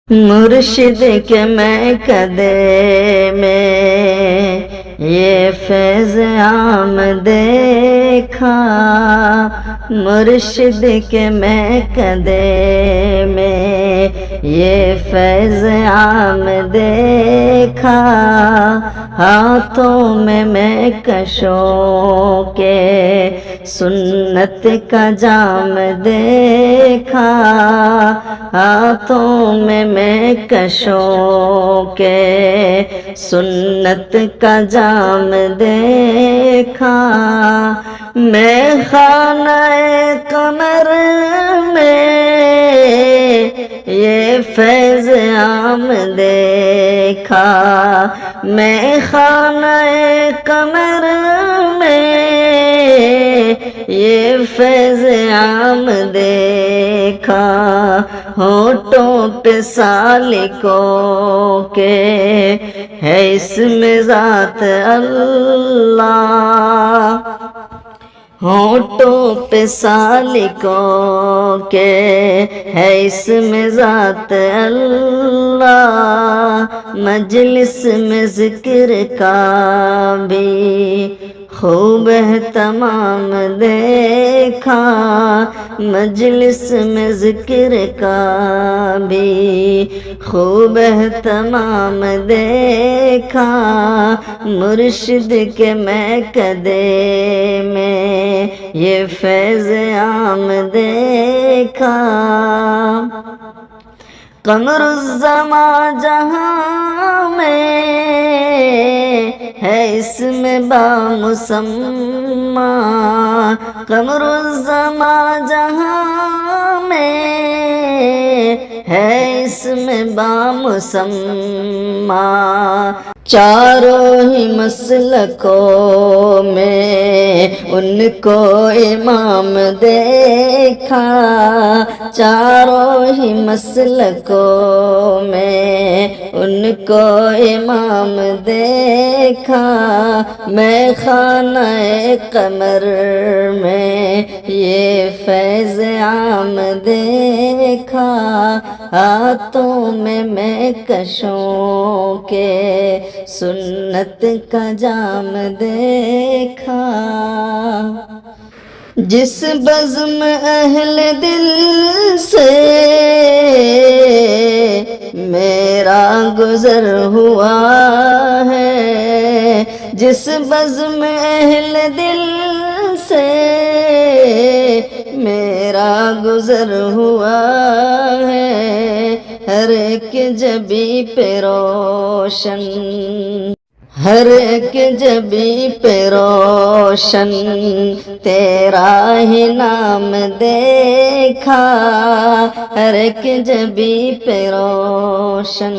مرشد کے میں کدے میں یہ فیض عام دیکھا، مرشد کے میں کدے میں یہ فیض عام دیکھا، ہاتھوں میں کشوں کے سنت کا جام دیکھا، ہاتھوں میں کشوں کے سنت کا جام دیکھا، میں خانہ قمر میں یہ فیض عام دیکھا، میں خانہ قمر میں یہ فیض عام دیکھا، ہونٹوں پہ سالکوں کے ہے اسم ذات اللہ، ہونٹوں پہ سالکوں کے ہے اسم ذات اللہ، مجلس میں ذکر کا بھی خوب اہتمام دیکھا، مجلس میں ذکر کا بھی خوب اہتمام دیکھا، مرشد کے میں کدے میں یہ فیض عام دیکھا، قمر الزمان جہاں میں ہے اسم بامسمى، قمر الزمان جہاں میں ہے اسم بامسمى، چاروں ہی مسلکوں میں ان کو امام دیکھا، چاروں ہی مسلکوں میں ان کو امام دیکھا، میں خانہ قمر میں یہ فیض عام دیکھا، ہاتھوں میں کشوں کے سنت کا جام دیکھا، جس بزم اہل دل سے میرا گزر ہوا ہے، جس بزم اہل دل سے میرا گزر ہوا ہے، ہر ایک جبیں پہ روشن، ہر ایک جبیں پہ روشن تیرا ہی نام دیکھا، ہر ایک جبیں پہ روشن